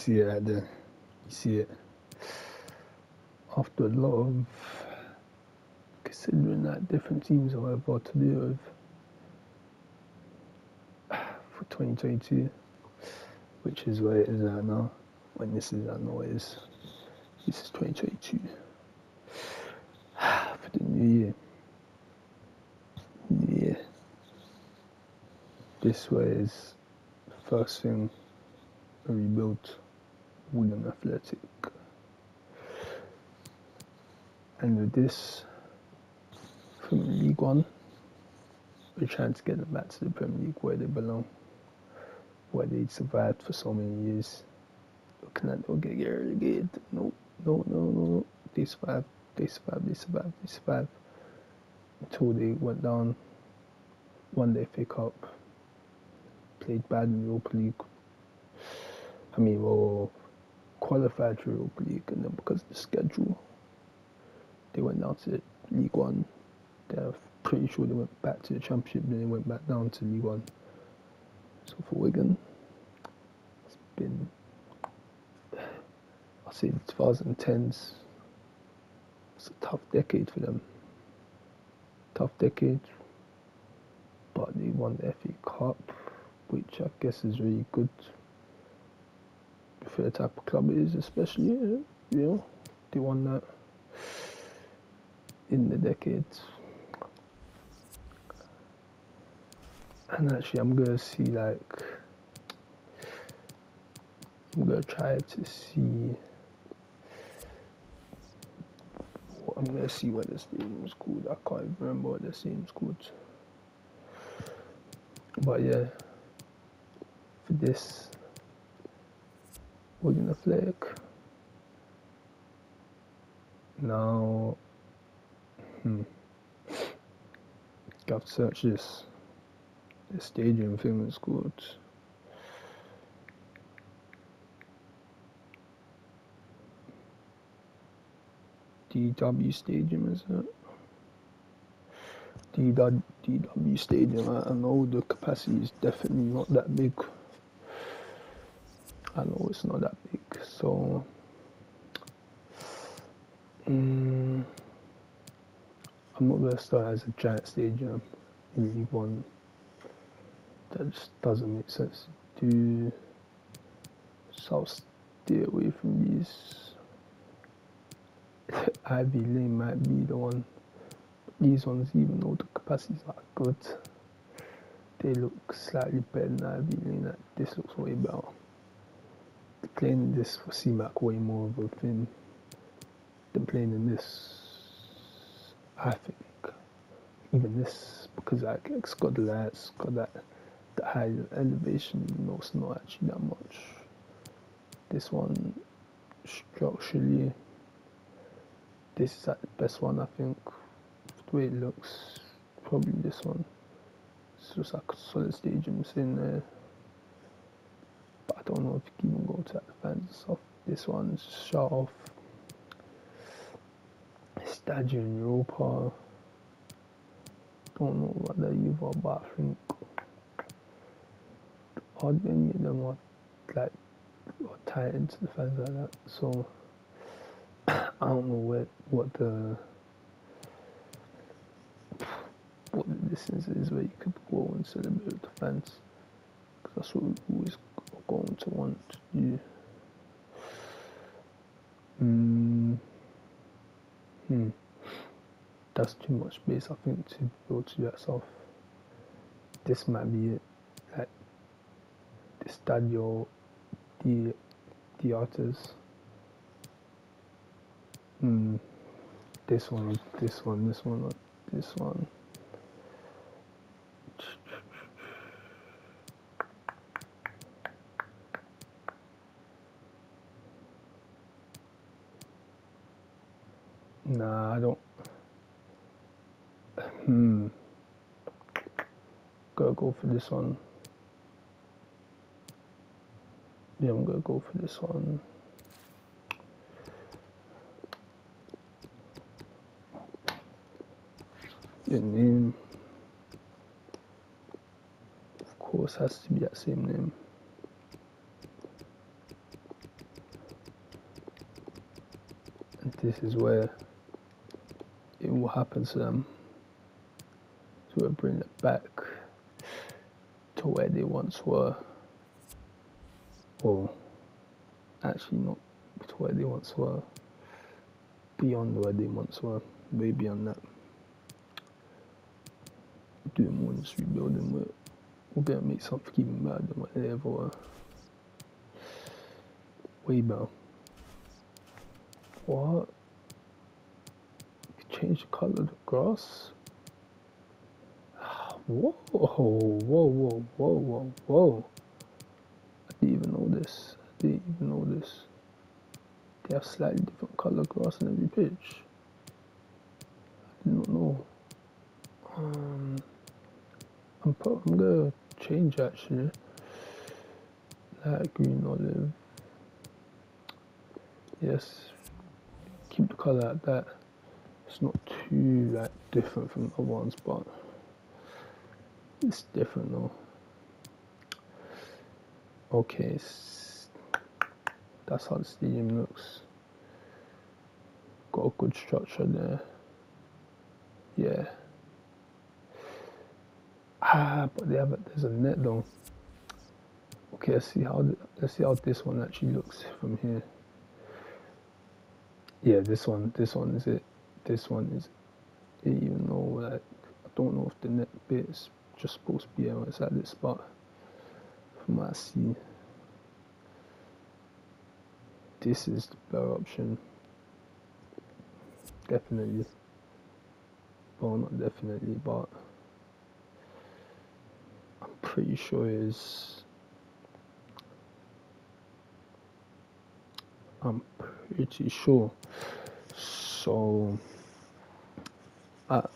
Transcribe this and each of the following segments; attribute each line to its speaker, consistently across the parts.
Speaker 1: see it right there. You see it. After a lot of considering that different teams are about to do with for 2022, which is where it is right now. When this is, I know it is. This is 2022 for the new year. Yeah. This way is first thing a rebuilt Wigan Athletic. And with this, from League One, we're trying to get them back to the Premier League where they belong, where they survived for so many years. Looking at they'll get relegated. No. They survived. Until they went down, won the FA Cup, played bad in the Europa League. Qualified for Europa League, and then because of the schedule, they went down to League One. They're pretty sure they went back to the Championship, then they went back down to League One. So for Wigan, it's been, I'll say the 2010s, it's a tough decade for them. But they won the FA Cup, which I guess is really good for the type of club it is, especially, they won that in the decades. And actually I'm gonna try to see what the stadium's called. I can't even remember what the stadium's called. But yeah, for this, we're gonna flick. Now, I've searched this. The stadium thing is called DW Stadium, is it? DW Stadium. I know the capacity is definitely not that big. I know it's not that big, so I'm not gonna start as a giant stadium in League One. That just doesn't make sense to do. So I'll stay away from these. Ivy Lane might be the one. These ones, even though the capacities are good, they look slightly better than Ivy Lane. This looks way better. Playing this for CMAC way more of a thing than playing in this. I think even this, because it's got the lights, got that high elevation, it's not actually that much. This one, structurally, this is like the best one, I think. The way it looks, probably this one. It's just like a solid stadium sitting there. But I don't know if you can even go to the fans and stuff. This one's shut off. Stadio in Europa. Don't know what they're either, but I think hardly any of them are tied into the fans like that. So I don't know what the distance is where you could go and celebrate with the fans, because that's what we always going to want to do. That's too much space, I think, to go to that stuff. This might be it, like the Stadio the artists. This one. Nah, I don't. Gotta go for this one. Yeah, I'm gonna go for this one. The name, of course, has to be that same name. And this is where it will happen to them. So we'll bring it back to where they once were. Or actually not to where they once were. Beyond where they once were. Way beyond that. Doing more than just rebuilding. We're gonna make something even better than what they ever were. Way better. What? Change the colour of the grass? Whoa, whoa, whoa, whoa, whoa, whoa. I didn't even know this. They have slightly different colour grass in every pitch. I did not know. I'm gonna change actually. Light green, olive. Yes. Keep the colour like that. It's not too different from the other ones, but it's different though. Okay, that's how the stadium looks. Got a good structure there. Yeah. But there's a net though. Okay, let's see how this one actually looks from here. Yeah, this one is it. This one is it, even though I don't know if the net bit is just supposed to be it's at this spot. From what I see, this is the better option. Definitely. Well, not definitely, but I'm pretty sure it is. I'm pretty sure. So, okay,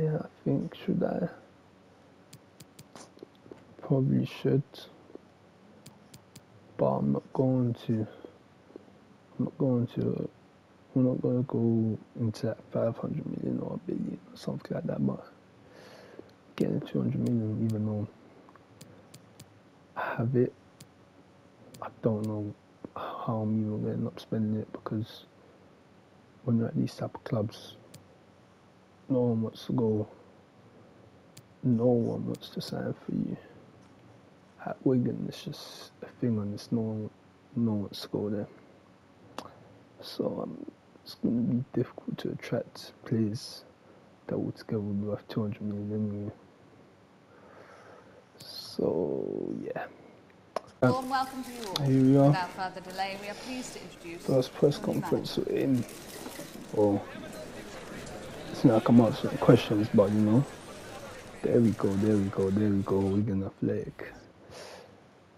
Speaker 1: I think should I? Probably should, but I'm not going to. We're not going to go into that 500 million or a billion or something like that, but getting 200 million, even though I have it, I don't know how I'm even going to end up spending it, because when you're at these type of clubs, no one wants to go, no one wants to sign for you. At Wigan, it's just a thing on this, no one wants to go there. So it's going to be difficult to attract players that altogether will be worth 200 million anyway. So, yeah.
Speaker 2: Warm welcome to you all.
Speaker 1: Here we are.
Speaker 2: Without further delay, we are pleased to introduce
Speaker 1: First press conference we're in. Oh, it's not like I'm answering questions, but you know, there we go. Wigan Athletic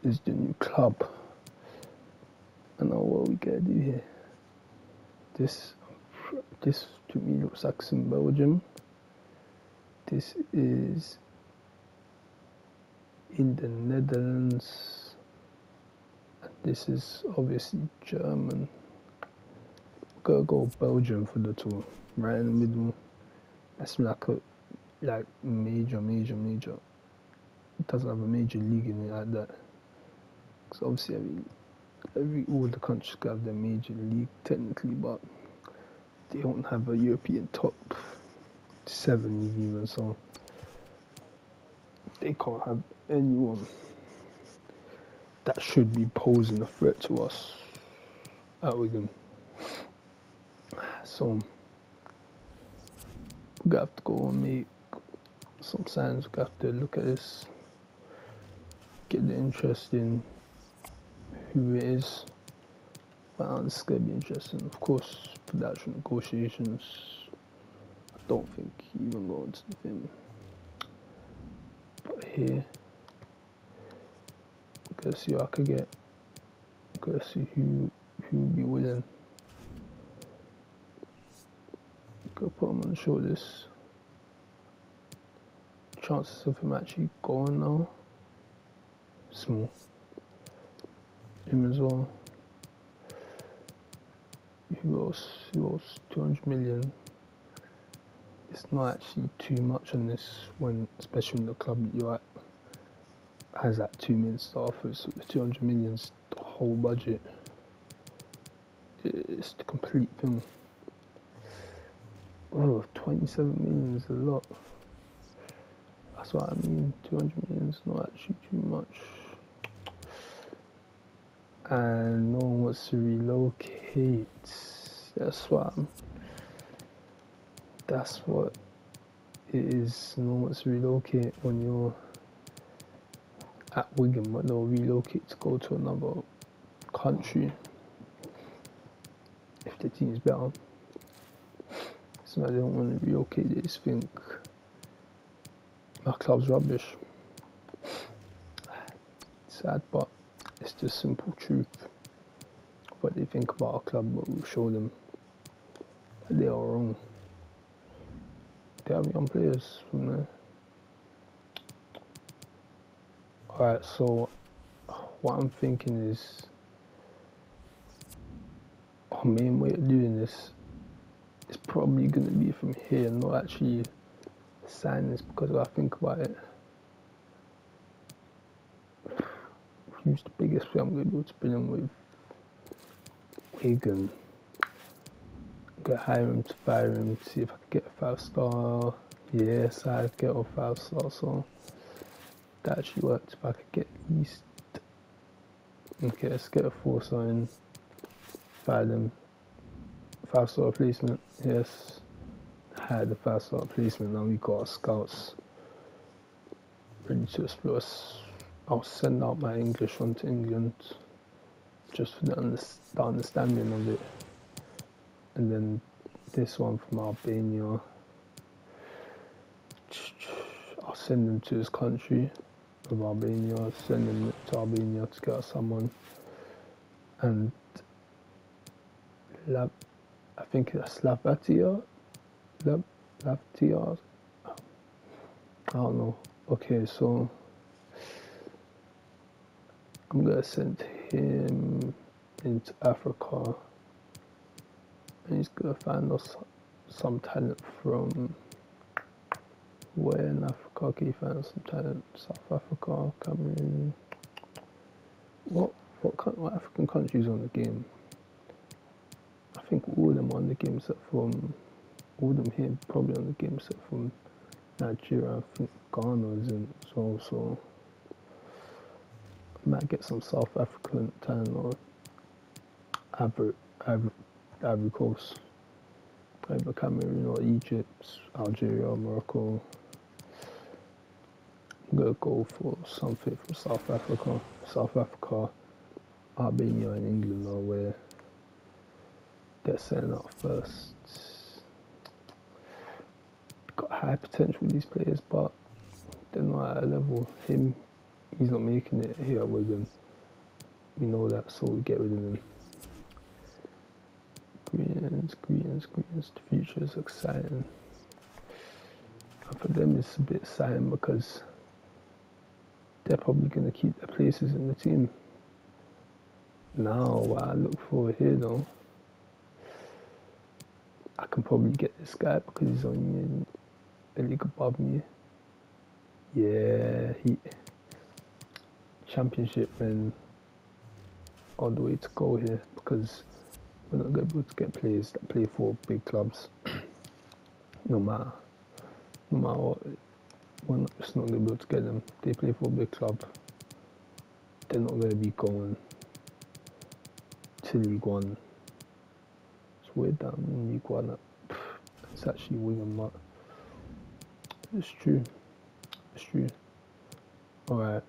Speaker 1: is the new club. I know what we gotta do here. This to me looks like some Belgium. This is in the Netherlands. This is obviously German. Gotta go Belgium for the tour, right in the middle. That's like major. It doesn't have a major league in it like that. Because obviously all the countries have their major league technically, but they don't have a European top 7 league even, so they can't have anyone that should be posing a threat to us at Wigan. So we have to go and make some signs. We have to look at this, get the interest in who it is. But this is going to be interesting. Of course, production negotiations, I don't think even go into the thing. But here, we're going to see what I could get. We're going to see who will be willing. Go put him on the shortlist. Chances of him actually going now, small. Him as well. Who else? 200 million. It's not actually too much on this, especially when the club that you're at has that 2 million staff. So the 200 million's the whole budget. it's the complete thing. Oh, 27 million is a lot. That's what I mean. 200 million is not actually too much. And no one wants to relocate. That's what it is. No one wants to relocate when you're at Wigan, but they'll relocate to go to another country if the team's better. So they don't want to relocate. They just think our club's rubbish. Sad, but it's the simple truth. What they think about our club, but we'll show them that they are wrong. They have young players from there. Alright, so what I'm thinking is our main way of doing this is probably going to be from here, not actually sign this, because if I think about it, who's the biggest player I'm going to be able to bring him with? Wigan. I'm going to hire him to fire him, see if I can get a 5-star. Yes, I'd get a 5-star, so that actually worked. If I could get at least, okay, let's get a 4-star in, fire them. 5-star replacement, yes. Had the 5-star replacement. Now we got our scouts ready to explore us. I'll send out my English one to England just for the understanding of it, and then this one from Albania, I'll send them to his country of Albania. I'll send them to Albania to get someone, and I think that's Lavatia. Lavatia. I don't know. Okay, so I'm gonna send him into Africa, and he's gonna find us some talent from where in Africa. Okay, he found some talent. South Africa, Cameroon. What African countries on the game? I think all of them on the game except from all of them here probably on the game except from Nigeria. I think Ghana isn't, so I might get some South African talent or Ivory Coast, either Cameroon or Egypt, Algeria or Morocco. I'm gonna go for something from South Africa. South Africa, Albania and England are where they're setting up first. Got high potential with these players, but they're not at a level. He's not making it here at Wigan. We know that, so we get rid of him. Greens. The future is exciting. And for them, it's a bit exciting because they're probably going to keep their places in the team. Now, what I look for here, though, I can probably get this guy because he's only a league above me. Yeah, he championship and all the way to go here, because we're not going to be able to get players that play for big clubs. No matter what, we're just not going to be able to get them. They play for a big club, they're not going to be going to League One. It's weird that I'm in League One. It's actually Wigan, but it's true. Alright.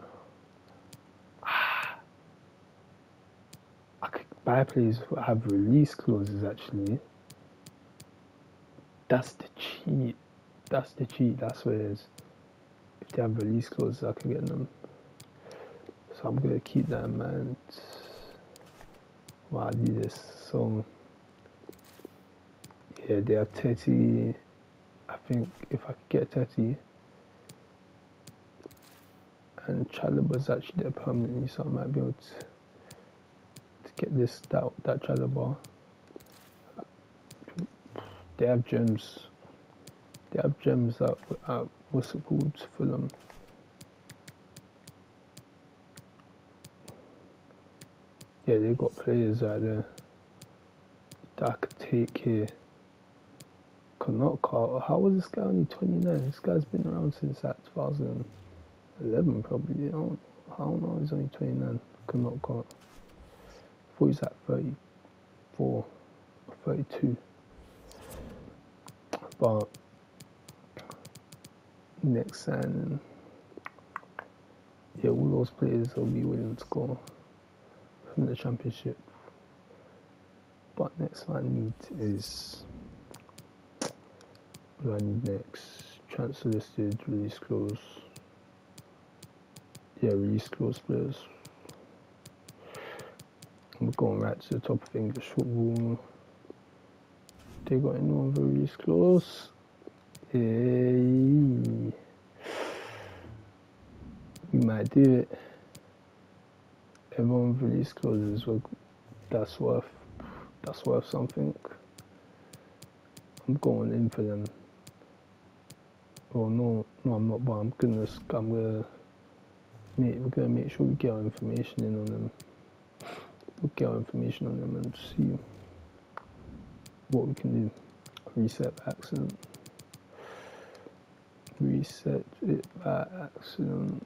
Speaker 1: I could buy players that have release clauses actually. That's the cheat. That's what it is. If they have release clauses, I can get them. So I'm gonna keep that in mind while I do this. So yeah, they have Tothe. I think if I could get Tothe, and Chalaba's actually there permanently, so I might be able to get that Chalaba. They have gems. They have gems at what's it called, Fulham. Yeah, they got players out there. that I could take here. Not Carter. How was this guy only 29? This guy's been around since like 2011 probably. I don't know, he's only 29. Cannot Carter. I thought he's like 34 or 32. But next signing, yeah, all those players will be willing to go from the championship. But next one I need is, what do I need next? Transfer listed, release clause. Yeah, release clause players. We're going right to the top of English football. They got anyone with a release clause? Hey, we might do it. Everyone with release clauses, that's worth something. I'm going in for them. Well, no, I'm not. But we're gonna make sure we get our information in on them. We'll get our information on them and see what we can do. Reset by accident. Reset it by accident.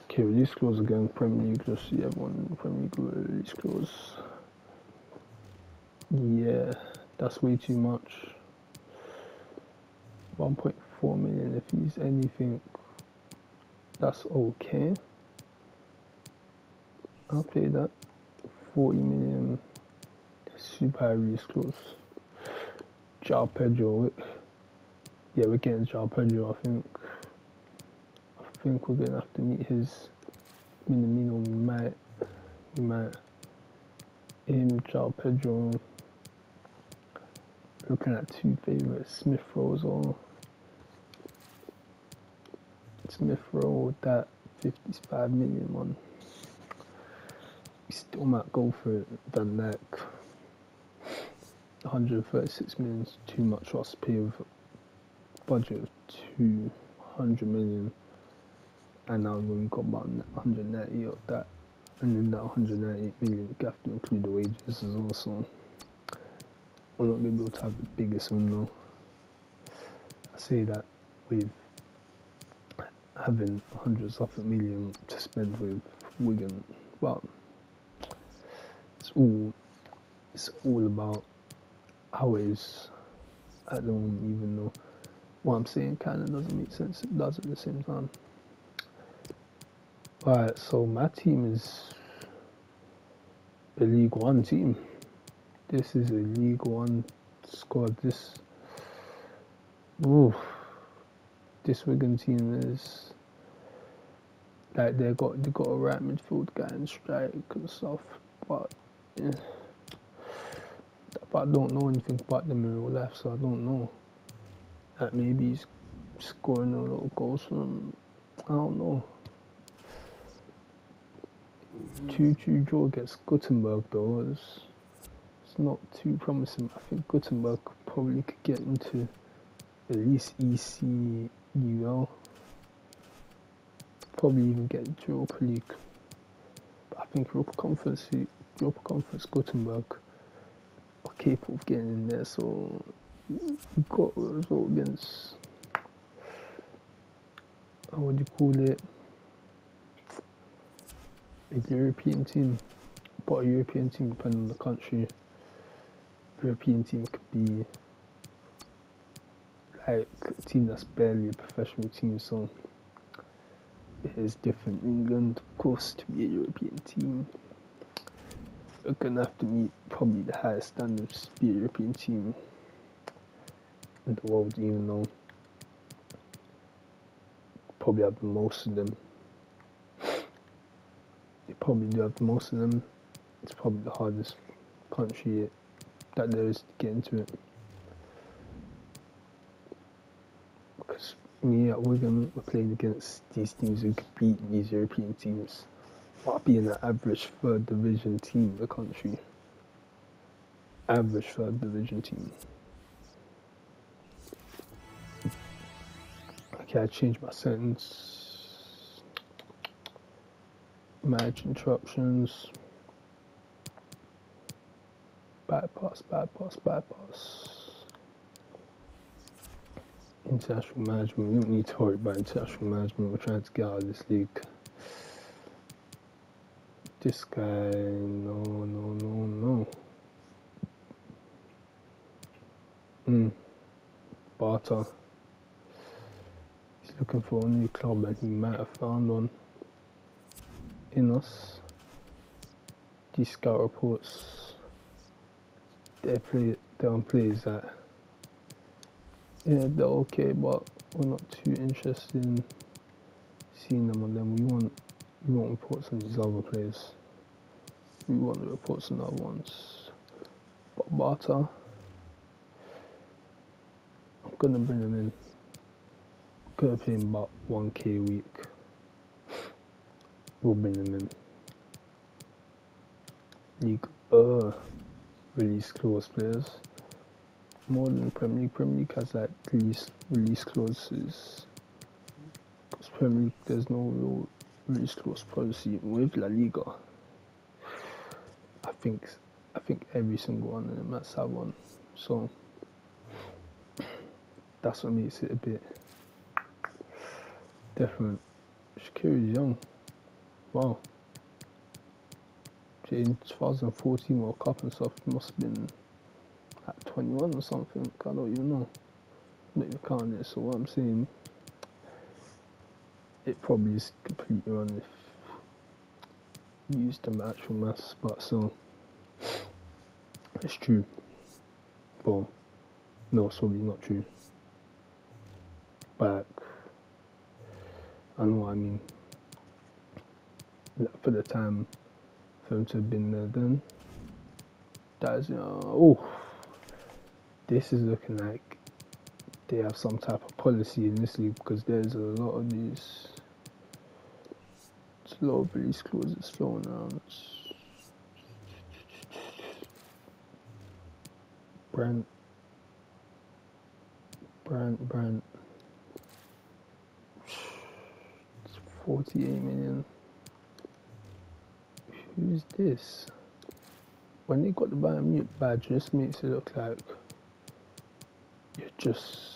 Speaker 1: Okay, release clause again. Premier League. Just see everyone in the Premier League with release clause. Yeah, that's way too much. 1.4 million. If he's anything, that's okay. I'll pay that. 40 million. Super high release clause. João Pedro. Yeah, we're getting João Pedro. I think we're gonna have to meet his minimum. We might aim João Pedro. Looking at two favourites, Smith Rowe as well. Smith Rowe, that 55 million one. We still might go for it than that. 136 million is too much for us to pay with a budget of 200 million. And now we've got about 190 of that. And then that 198 million, you have to include the wages as well. So we're not going to be able to have the biggest one though. I say that with having hundreds of a million to spend with Wigan, but it's all about how it is at the moment, even though what I'm saying kind of doesn't make sense, it does at the same time. Alright, so my team is a League One team. This is a League One squad. This Wigan team is like they got a right midfield guy in strike and stuff, but yeah. But I don't know anything about them in real life, so I don't know. Like maybe he's scoring a lot of goals for them. I don't know. 2-2 draw against Gothenburg though. It's not too promising. I think Gothenburg probably could get into at least ECUL. Probably even get into Europa League. But I think Europa Conference Gothenburg are capable of getting in there. So we got a result against, what do you call it? A European team. But a European team, depending on the country. European team could be like a team that's barely a professional team, so it is different. England, of course, to be a European team, we're gonna have to meet probably the highest standards to be a European team in the world, even though probably have the most of them. They probably do have the most of them. It's probably the hardest country that there is to get into it. Because me at Wigan, we're playing against these teams who could beat these European teams while being an average third division team in the country. Average third division team. Okay, I changed my sentence. Manage interruptions. bypass. International management. We don't need to worry about international management. We're trying to get out of this league. This guy, no. Barter. He's looking for a new club and he might have found one in us. These scout reports, they're on players that, yeah, they're okay, but we're not too interested in seeing them on them. We want reports on these other players. We want the reports on other ones. But Barter, I'm gonna bring him in. Gonna pay him about 1k a week. We'll bring him in. League release clause players. More than Premier League. Premier League has like release clauses. Because Premier League there's no real release clause policy. With La Liga, I think every single one of them must have one. So that's what makes it a bit different. Shaqiri's young. Wow. In 2014 World Cup and stuff, it must have been at 21 or something. I don't even know. I'm not even counting it. So what I'm saying, it probably is completely wrong if you use the actual maths, but so it's true. Well, no, it's probably not true. But I know what I mean. For the time, for him to have been there then, that is, this is looking like they have some type of policy in this league, because there's a lot of these, there's a lot of release clauses flowing around. Brent. It's 48 million. Who's this? When they got the Bayern Munich badge, this makes it look like you're just.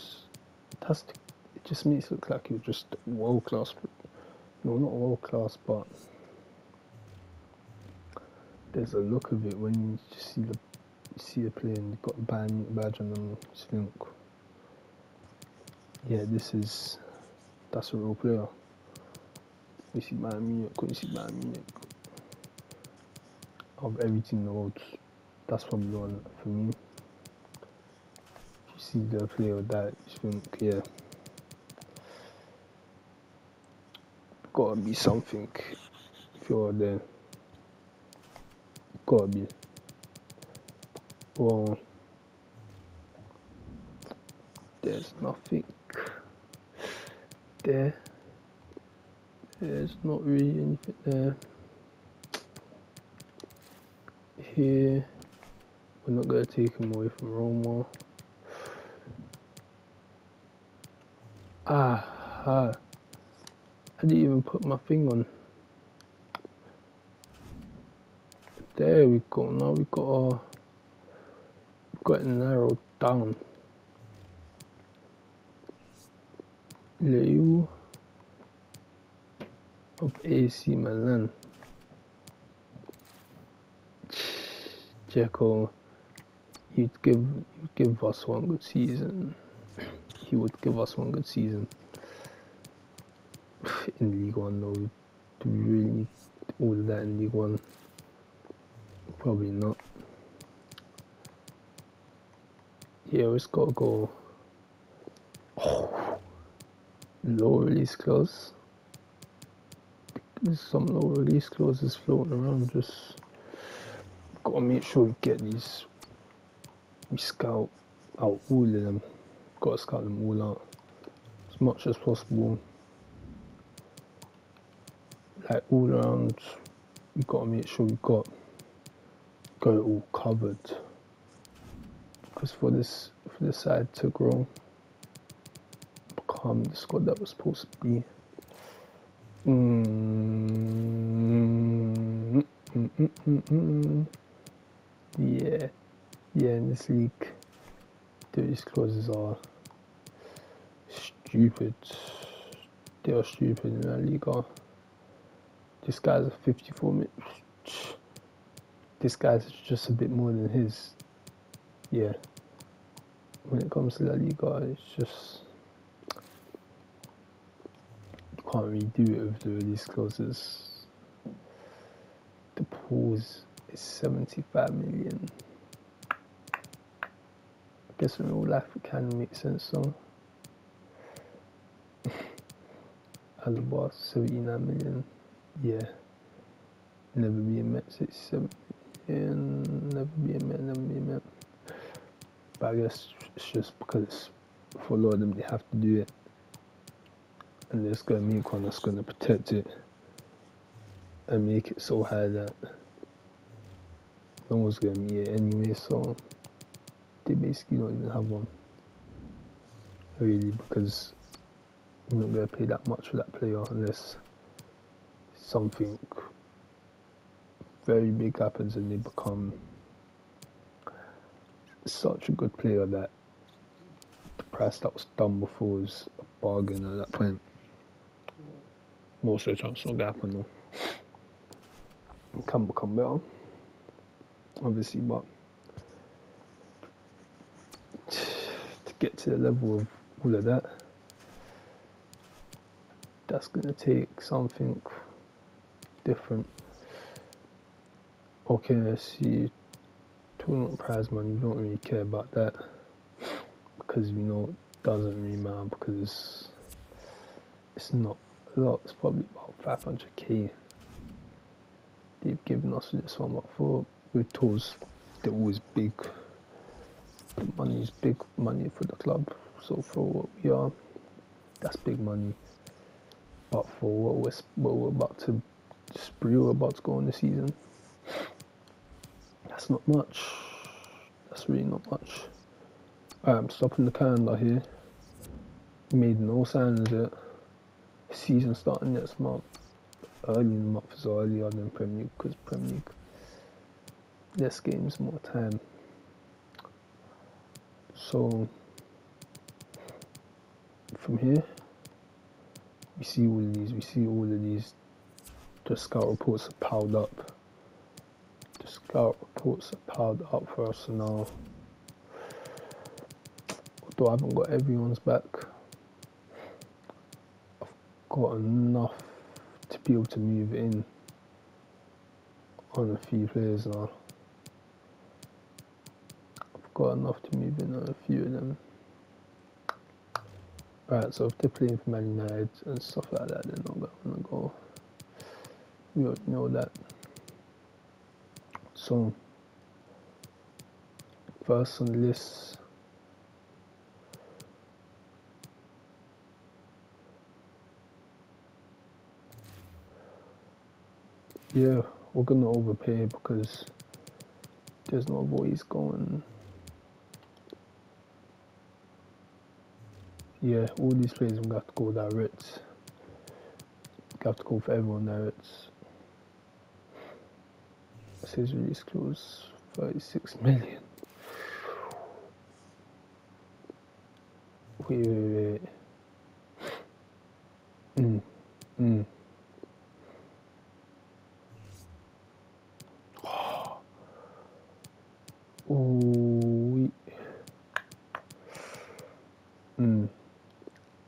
Speaker 1: It just makes it look like you're just world class. No, not world class, but there's a look of it when you just see the player and you've got the Bayern Munich badge on them. You just think, yeah, that's a real player. You see Bayern Munich, couldn't see Bayern Munich. Of everything in the world, that's probably the one for me. If you see the player with that, you think, yeah, gotta be something. If you're there, gotta be. Well, there's nothing there. There's not really anything there. Here, we're not going to take him away from Roma. I didn't even put my thing on. There we go. Now we got it narrowed down. Leu of AC Milan. Dzeko, he'd give us one good season. He would give us one good season in League One. Though, do we really need all of that in League One? Probably not. Yeah, it's gotta go. Low release clause. There's some low release clauses floating around. Just gotta make sure we get these. We scout out all of them. Gotta scout them all out as much as possible. Like all around, we gotta make sure we got it all covered. Because for this side to grow, become the squad that was supposed to be. Yeah, Yeah, in this league, these clauses are stupid. They are stupid in La Liga. This guy's a 54 minute. This guy's just a bit more than his. Yeah. When it comes to La Liga, it's just you can't really do it with the release clauses. The pause is 75 million. I guess in real life it kind of makes sense. So, Alaba 79 million. Yeah. Never be a Met. 67 million. Never be a Met. Never be a Met. But I guess it's just because for a lot of them they have to do it, and they're just gonna make one that's gonna protect it and make it so high that no one's gonna meet it anyway. So they basically don't even have one really, because you're not gonna pay that much for that player unless something very big happens and they become such a good player that the price that was done before was a bargain at that point. Most of the time it's not gonna happen though. It can become better, obviously, but to get to the level of all of that, that's gonna take something different. Okay, let's see. Tournament prize money, you don't really care about that because you know it doesn't really matter, because it's not a lot. It's probably about 500k they've given us for this one. But for with tours, they're always big. The money is big money for the club. So for what we are, that's big money. But for what we're about to spree, we're about to go on the season, that's not much. That's really not much. I'm stopping the calendar here. Made no signs yet. Season starting next month. Early in the month is earlier than Premier League, because Premier League, less games, more time. So from here, we see all of these. The scout reports are piled up. The scout reports are piled up for us now. Although I haven't got everyone's back, I've got enough to be able to move in on a few players now. I've got enough to move in on a few of them. Right, so if they're playing for Man United and stuff like that, they're not going to go. We already know that. So, first on the list, yeah, we're going to overpay because there's no voice going. Yeah, all these players we have to go direct. We have to go for everyone direct. It says release clause 36 million. Wait.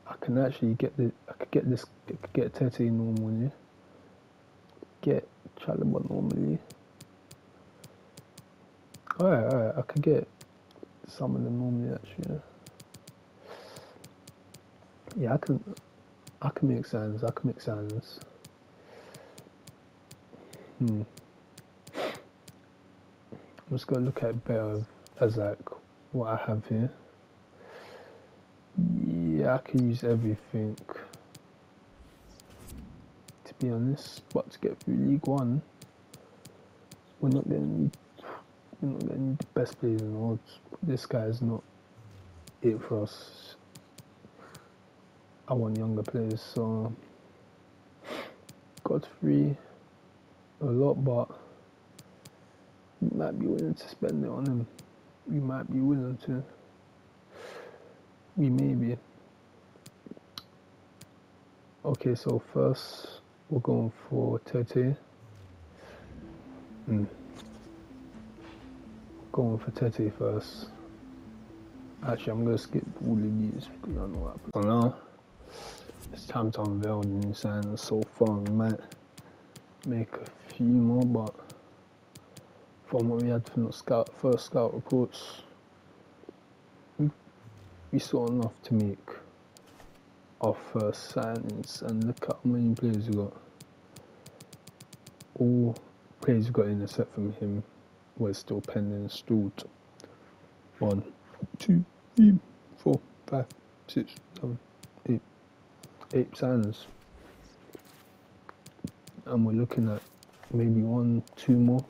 Speaker 1: I can actually get Tete normally. Get Chalaba normally. Alright, I could get some of them normally actually. Yeah, I can make sounds. I'm just gonna look at it better as like what I have here. Yeah, I can use everything, to be honest. But to get through League One, we're not gonna need the best players in the world. This guy is not it for us. I want younger players, so got 3, a lot, but might be willing to spend it on him we might be willing to. We may be. Okay, so first we're going for tothe. Going for tothe first. Actually, I'm gonna skip all of these because I know what happens. So now it's time to unveil the new signs. So far, we might make a few more, but from what we had from the first scout reports, we saw enough to make our first signings. And look at how many players we got. All players we got in except from him were still pending installed. 1, 2, 3, 4, 5, 6, 7, 8. 8 signings. And we're looking at maybe 1, 2 more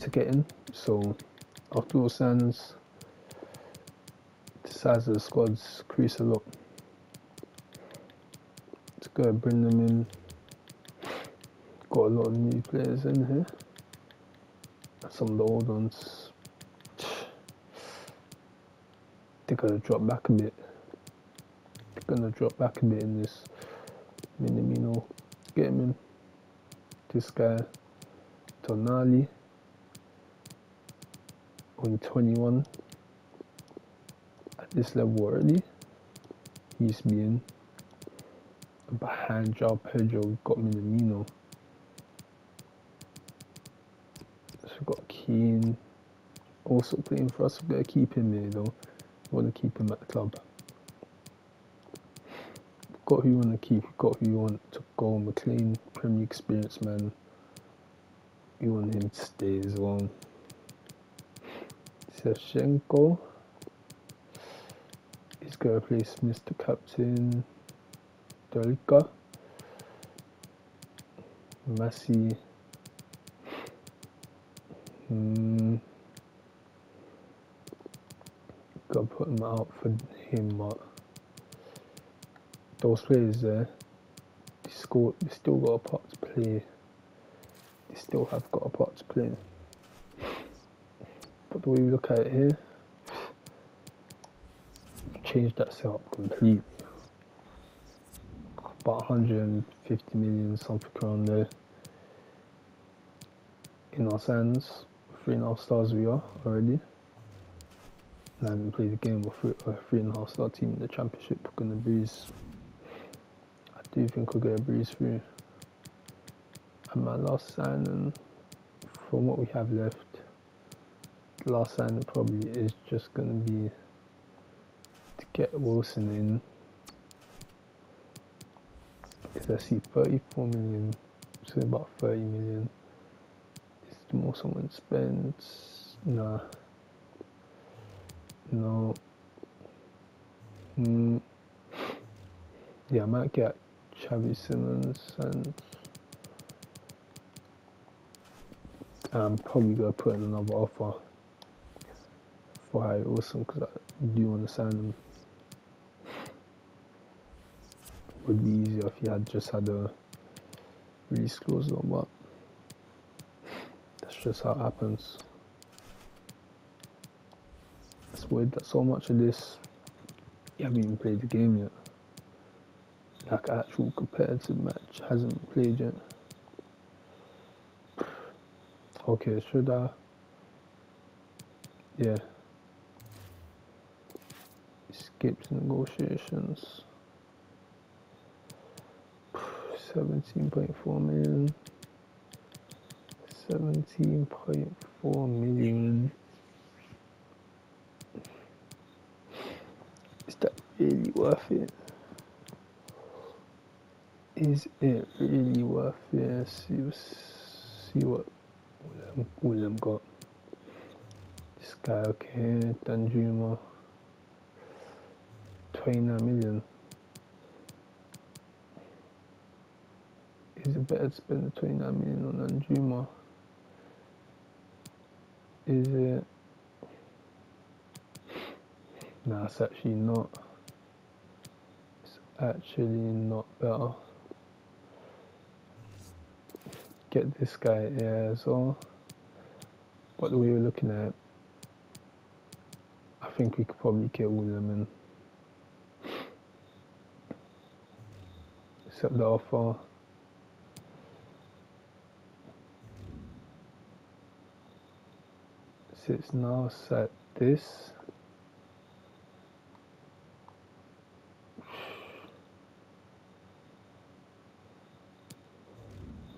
Speaker 1: to get in. So after all signings, the size of the squads increase a lot. Let's go and bring them in. Got a lot of new players in here. Some of the old ones, they're gonna drop back a bit. In this Minamino. Get him in. This guy, Tonali, only 21. At this level already, he used to be in. Behind João Pedro, we've got Minamino. So we've got Keane, also playing for us. We've got to keep him here though. We want to keep him at the club. We've got who you want to keep, we've got who you want to go. McLean, Premier experience man. We want him to stay as well. Shevchenko is going to replace Mr. Captain Dolica. Messi. Gotta put him out for him, but those players there, they still got a part to play. They still have got a part to play. But the way we look at it here, change that setup completely. About 150 million, something around there. In our hands, 3.5 stars we are already. Now we played the game with a 3.5 star team in the championship. We're gonna breeze. I do think we're gonna breeze through. And my last signing, from what we have left, the last signing probably is just gonna be to get Wilson in. Because I see 34 million, so about 30 million. Is the more someone spends? Nah. No. Yeah, I might get Xavi Simons, and I'm probably gonna put in another offer for Harry Wilson because I do want to sign him. Would be easier if he had just had a release clause or what. That's just how it happens. It's weird that so much of this you haven't even played the game yet. Like actual competitive match hasn't played yet. Okay, should I? Yeah. Skipped negotiations. 17.4 million. 17.4 million. Is that really worth it? Is it really worth it? See what William got. This guy, okay, Danjuma. 29 million. Is it better to spend the 29 million on Danjuma? Is it? Nah, it's actually not. It's actually not better. Get this guy here as well. But the way we're looking at it, I think we could probably get all of them in. Except the offer. So it's now set this.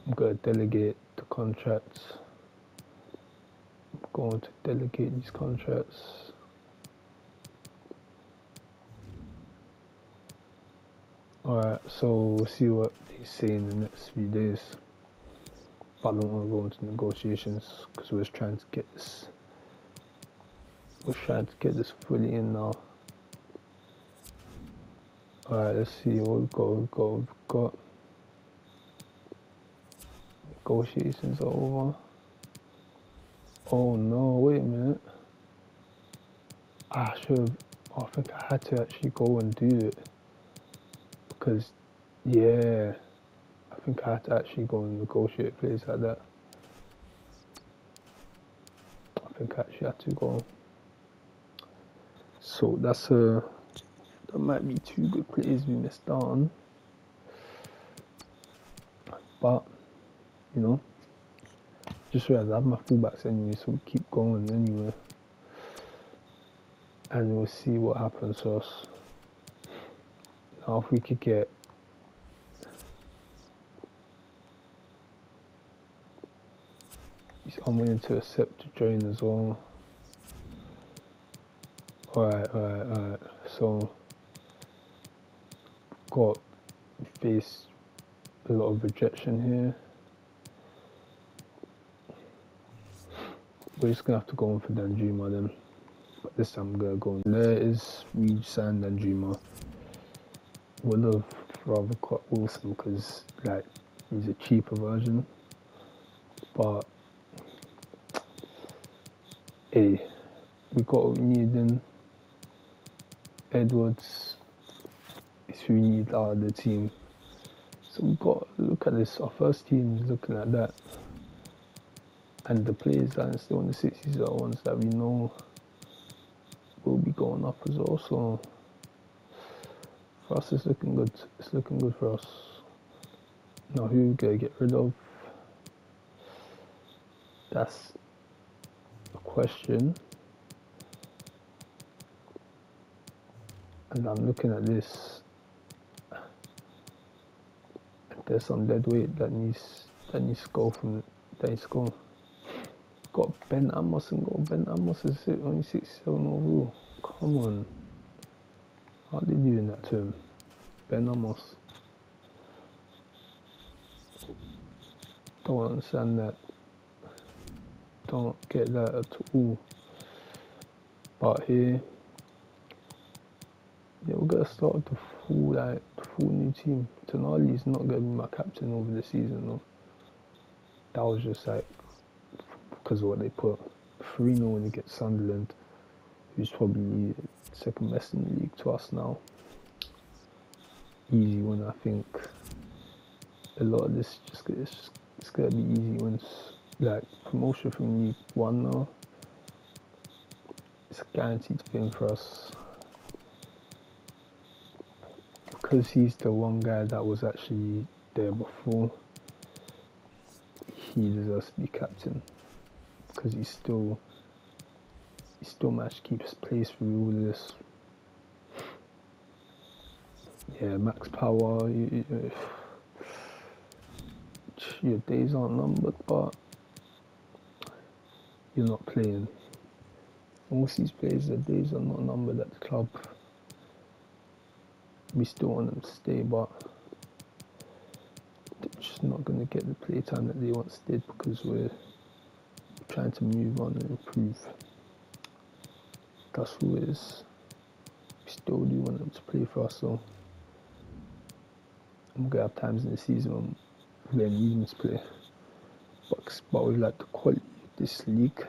Speaker 1: I'm going to delegate the contracts. I'm going to delegate these contracts. Alright, so we'll see what they say in the next few days. But I don't want to go into negotiations because we're trying to get this. We're trying to get this fully in now. Alright, let's see what we've got. Negotiations are over. Oh no, wait a minute. I think I had to actually go and do it. Because, yeah, I think I had to actually go and negotiate players like that. I think I actually had to go. So that might be 2 good players we missed out on. But, you know, just realised I have my fullbacks anyway, so we keep going anyway. And we'll see what happens to us. Now if we could get I'm willing to accept to join as well. Alright. So got face a lot of rejection here. We're just gonna have to go in for Danjuma then. But this time I'm gonna go in. There is re-signed Danjuma. Would have rather got Wilson because like he's a cheaper version. But hey, we got what we need in. Edwards is who we need out of the team. So we've got to look at this. Our first team is looking at that. And the players that are still in the 60s are the ones that we know will be going up as well. So for us, it's looking good. It's looking good for us. Now, who we gotta get rid of? That's a question. And I'm looking at this. There's some dead weight that needs to go from that needs to go. Got Ben Amos and got Ben Amos is only 67 overall. Come on. How are they doing that to him? Ben Amos. Don't understand that. Don't get that at all. But here, yeah, we're gonna start the full new team. Tonali is not gonna be my captain over the season though. That was just like because of what they put. 3-0 when they get Sunderland, who's probably second best in the league to us now. Easy win, I think. A lot of this it's gonna be easy wins. Like promotion from League 1 now. It's a guaranteed thing for us. Because he's the one guy that was actually there before, he deserves to be captain. Because he still managed to keep his place through all of this. Yeah, max power. Your days aren't numbered, but you're not playing. Most these players, their days are not numbered at the club. We still want them to stay, but they're just not going to get the play time that they once did because we're trying to move on and improve. That's who it is. We still do want them to play for us, so I'm going to have times in the season when we need them to play. But with like the quality of this league,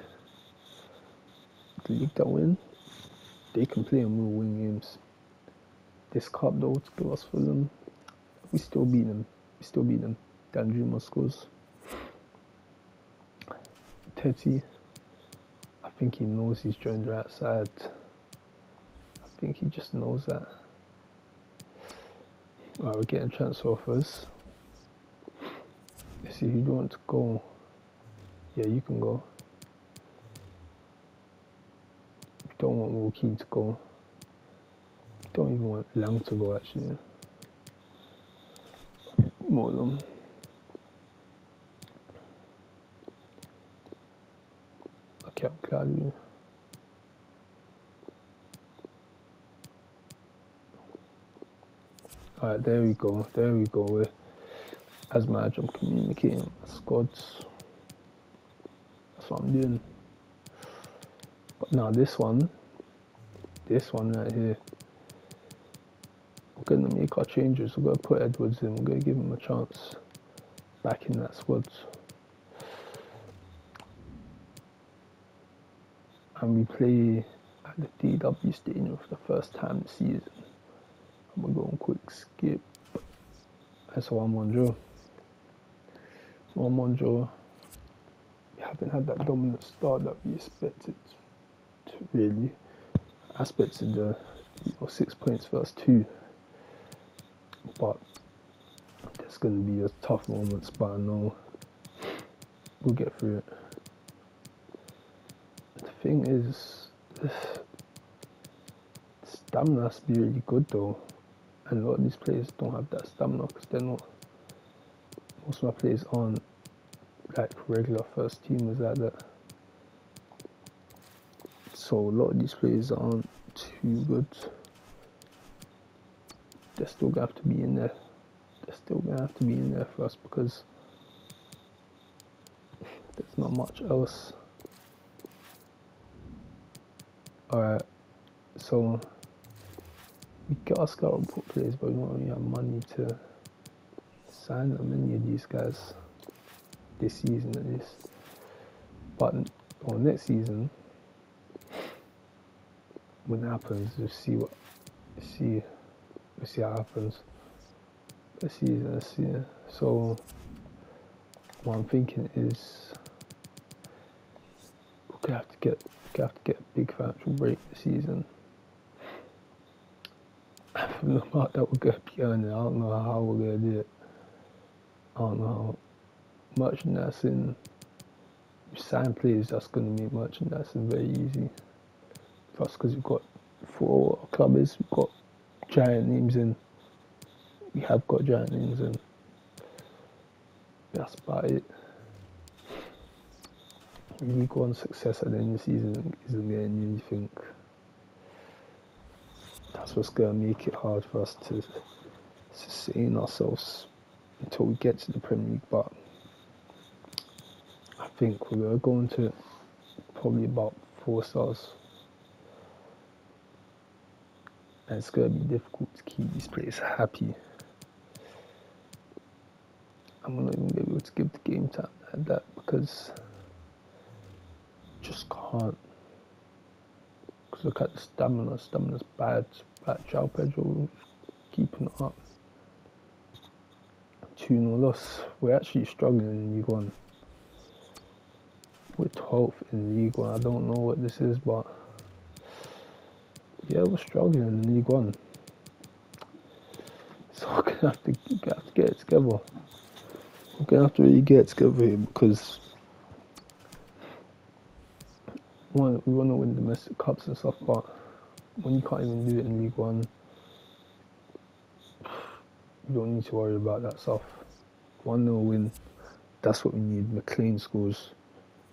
Speaker 1: the league that win, they can play and we'll win games. This cup though, to give us Fulham, we still beat them. Danjuma scores. Tothe, I think he knows he's joined the right side. think he just knows that. Alright, we're getting transfer offers. Let's see who do you want to go. Yeah, you can go. We don't want Wilkie to go. We don't even want Lang to go actually. More of them. Okay, I'm glad. Alright, there we go. As manager, I'm communicating with my squads. That's what I'm doing. But now this one right here, we're gonna make our changes. We're gonna put Edwards in. We're gonna give him a chance back in that squad. And we play at the DW Stadium for the first time this season. And we're going quick skip. That's a 1-1 draw. 1-1 draw. We haven't had that dominant start that we expected to really. I expected 6 points first 2. But there's going to be a tough moments, but I know we'll get through it. The thing is, stamina has to be really good though. And a lot of these players don't have that stamina because they're not. Most of my players aren't like regular first teamers like that. So a lot of these players aren't too good. They're still gonna have to be in there. They're still gonna have to be in there for us because there's not much else. Alright, so we got our scout report players, but we don't really have money to sign them, any of these guys, this season at least. But next season, when it happens, we'll see how it happens. Let's see. So what I'm thinking is we're gonna have to get a big financial break this season. From the amount that we're gonna be earning, I don't know how we're gonna do it. I don't know how. Merchandising, we sign players that's gonna make merchandising very easy for us because we've got 4 clubbers, we've got giant names in. We have got giant names in. That's about it. League One success at the end of the season isn't getting anything. That's what's going to make it hard for us to sustain ourselves until we get to the Premier League. But I think we're going to go into probably about 4 stars. And it's going to be difficult to keep these players happy. I'm not even going to be able to give the game time like that because just can't. Because look at the stamina. Stamina's bad. João Pedro keeping it up. 2-0 loss. We're actually struggling in League One. We're 12th in League One. I don't know what this is, but yeah, we're struggling in League One. So we're gonna have to get it together. We're gonna have to really get it together here because we want to win domestic cups and stuff, but when you can't even do it in League One, you don't need to worry about that stuff. 1-0 win, that's what we need. McLean scores.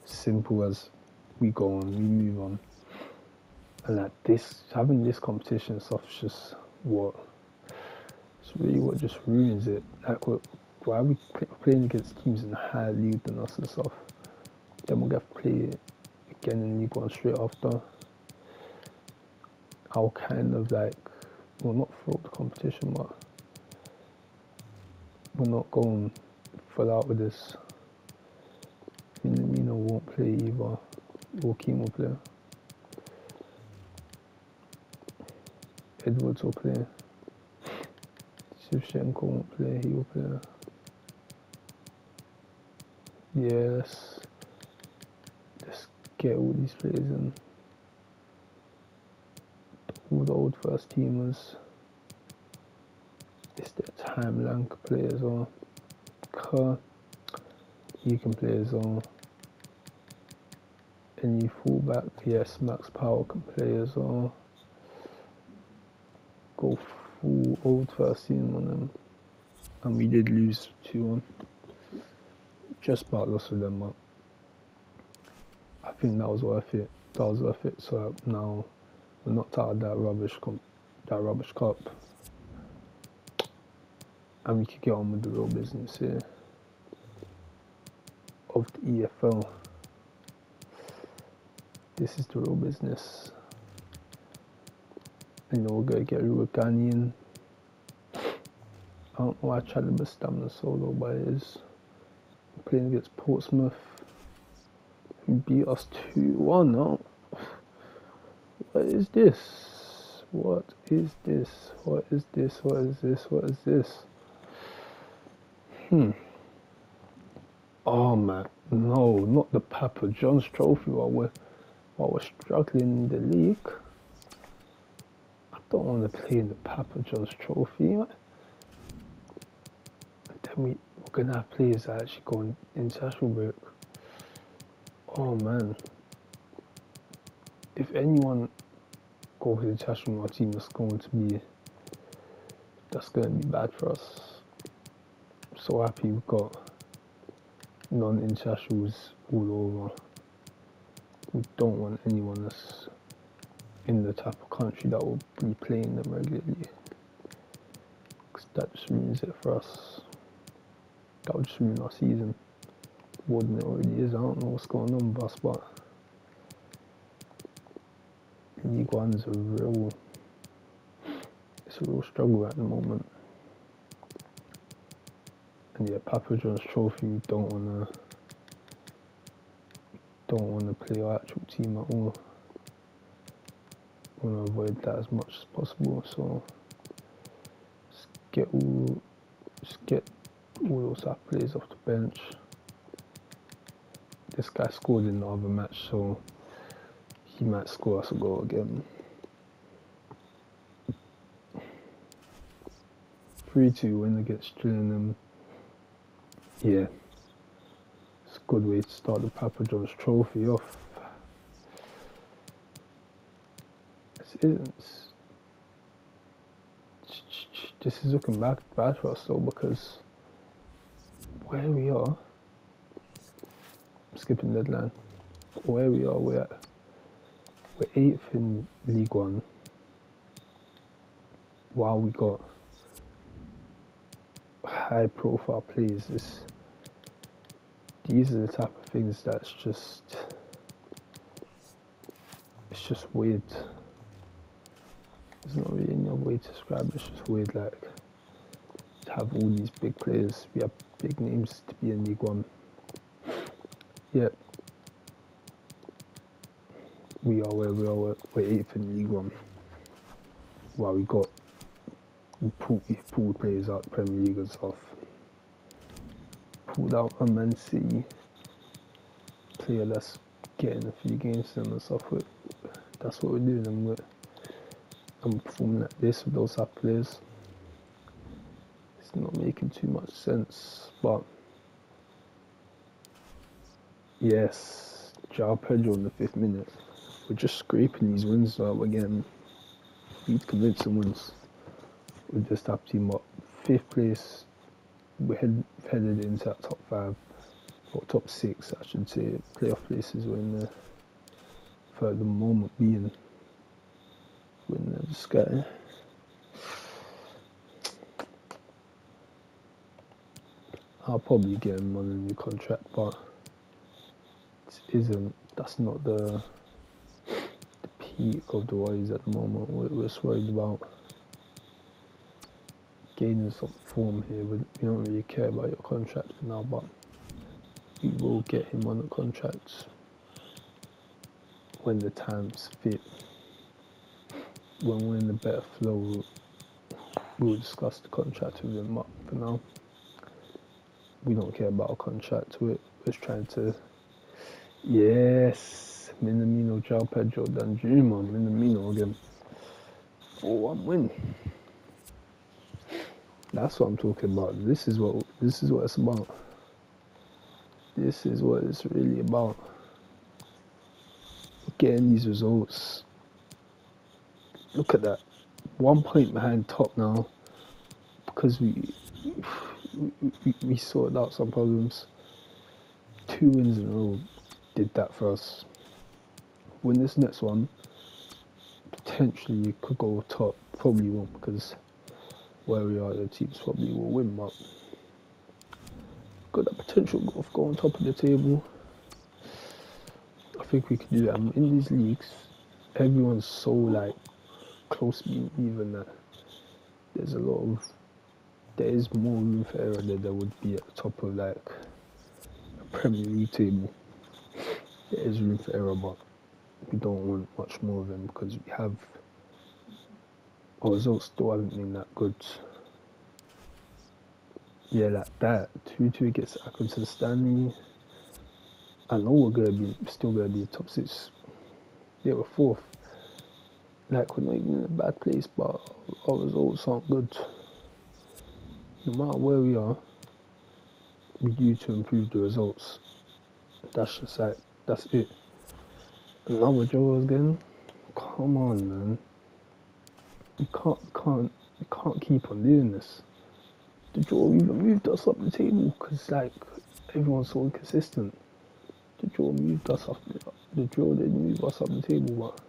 Speaker 1: Simple as we go on, we move on. And like this, having this competition and stuff is just it's really what just ruins it. Like why are we playing against teams in a higher league than us and stuff? Then we're going to play again in League One straight after. I'll kind of like, well, not throw the competition, but we're not going full out with this. Minamino won't play either. Joaquin will play. Edwards will play. Shevchenko won't play, he will play. Yes. Let's get all these players in. all the old first teamers. It's their time. Lang can play as well. Kerr, he can play as well. Any fullback, yes, Max Power can play as well. Go full old first team on them. And we did lose 2-1. Just about lost with them, but I think that was worth it. So now we're knocked out of that rubbish cup. And we could get on with the real business here of the EFL. This is the real business. You know, we're going to get Rugani in. I don't know why Chalobah's stamina so low, but it is. We're playing against Portsmouth, who beat us 2-1. Oh. What is this? What is this? What is this? What is this? What is this? Oh man, no, not the Papa John's Trophy while we're struggling in the league. I don't want to play in the Papa John's Trophy. And then we're gonna have players that actually go on international break. Oh man, if anyone goes international in our team, that's going to be bad for us. I'm so happy we've got non-internationals all over. We don't want anyone that's in the type of country that will be playing them regularly, because that just ruins it for us. That would just ruin our season more than it already is. I don't know what's going on with us, but League One's a real struggle at the moment. And yeah, Papa John's Trophy, we don't wanna play our actual team at all. We wanna avoid that as much as possible. So just get all those players off the bench. This guy scored in the other match, so he might score us a goal again. 3-2 win against Gillingham. Yeah, it's a good way to start the Papa John's Trophy off. This is looking bad for us though, because where we are, I'm skipping deadline. Where we are, we're 8th in League One. While we got high-profile players, these are the type of things that's just weird. There's not really any other way to describe it. It's just weird, like, to have all these big players. We have big names to be in League One. Yep. We are where we are. We're 8th in League One. While we pulled players out the Premier League and stuff. Pulled out a Man City player that's getting a few games in and stuff. That's what we're doing, and I'm performing like this with those type of players. It's not making too much sense, but yes, João Pedro in the 5th minute. We're just scraping these wins out. We're getting convincing wins with this type of team. But 5th place, we're headed into that top 5, or top 6, I should say. Playoff places we're in there for the moment being. We're in the sky. I'll probably get him on a new contract, but that's not the peak of the Warriors at the moment. We're just worried about gaining some form here. We don't really care about your contract for now, but we will get him on the contract when the time's fit. When we're in a better flow, we'll discuss the contract with him. But for now, we don't care about a contract. We're just trying to. Yes, Minamino, João Pedro, Danjuma, Minamino again. 4-1 win. That's what I'm talking about. This is what it's about. This is what it's really about. Getting these results. Look at that. 1 point behind top now because we sorted out some problems. 2 wins in a row did that for us. Win this next one, potentially you could go top. Probably won't because where we are, the teams probably will win, but got that potential of going top of the table. I think we could do that. In these leagues, everyone's so like close to being even that there is more room for error than there would be at the top of like a Premier League table. There is room for error, but we don't want much more of them because we have our results still haven't been that good. Yeah, like that 2-2 gets Accrington Stanley. I know we're still gonna be top 6. Yeah, we're 4th. Like we're not even in a bad place, but our results aren't good. No matter where we are, we need to improve the results. That's just like that's it. Another draw again. Come on, man. We can't keep on doing this. The draw even moved us up the table because like everyone's so inconsistent. The draw moved us up. The draw didn't move us up the table, but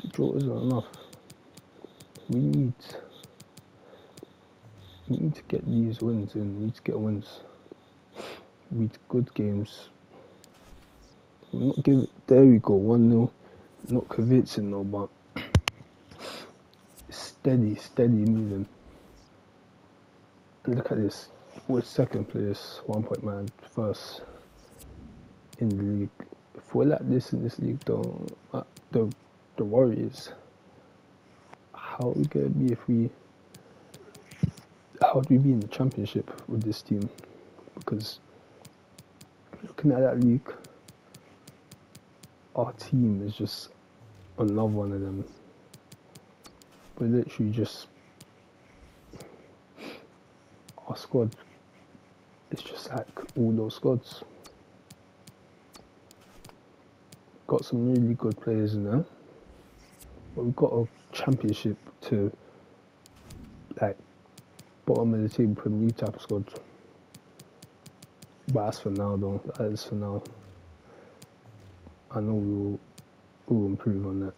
Speaker 1: the draw isn't enough. We need to get these wins in. We need to get wins. We need good games. We're not giving. There we go. 1-0. Not convincing though, but steady moving. And look at this. We're 2nd place, 1 point man, 1st in the league. If we're like this in this league, though, the Warriors, how are we gonna be how would we be in the championship with this team? Because looking at that league, our team is just another one of them. We're literally just our squad. It's just like all those squads. Got some really good players in there, but we've got a championship to like bottom of the table Premier League type of squad. But that's for now though. That is for now. I know we will improve on that.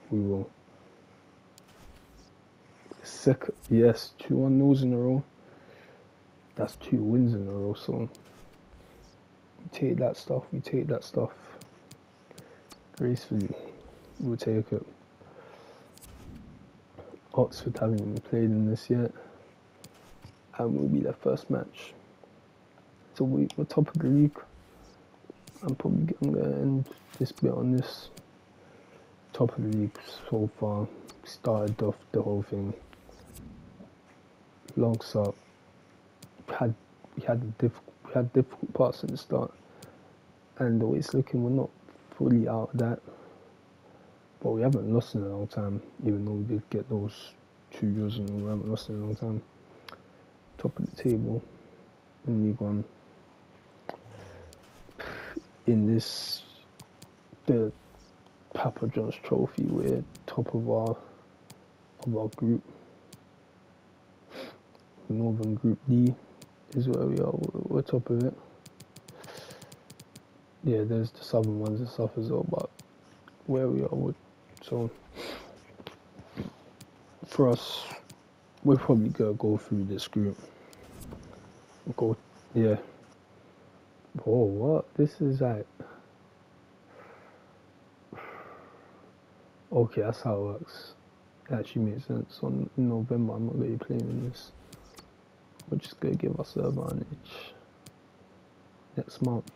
Speaker 1: We will. Second, yes, 2 1-0s in a row. That's 2 wins in a row. So we take that stuff. Gracefully, we'll take it. Oxford haven't even played in this yet, and will be their first match. So we're top of the league. I'm gonna end this bit on this. Top of the league so far. Started off the whole thing. Long start. We had difficult parts at the start, and the way it's looking, we're not fully out of that. But we haven't lost in a long time, even though we did get those 2 draws and we haven't lost in a long time. Top of the table in League One. In the Papa John's Trophy, we're top of our group. Northern Group D is where we are. We're top of it. Yeah, there's the southern ones and stuff as well, but where we are, so for us, we're probably gonna go through this group. Yeah. Oh, what? This is like. Okay, that's how it works. It actually makes sense. In November, I'm not going to be playing in this. We're just going to give us the advantage. Next month,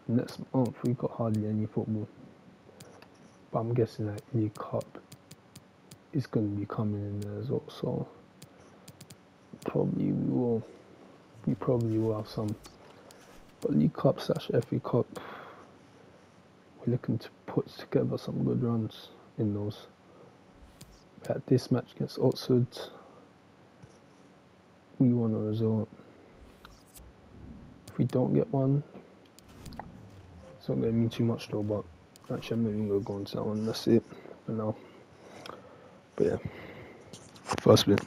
Speaker 1: we got hardly any football. But I'm guessing that League Cup is going to be coming in there as well. So we probably will have some. But League Cup / FA Cup, we're looking to put together some good runs in those. At this match against Oxford, we want a result. If we don't get one, it's not going to mean too much though, but actually I'm not even going to go into that one. That's it for now. But yeah, first win.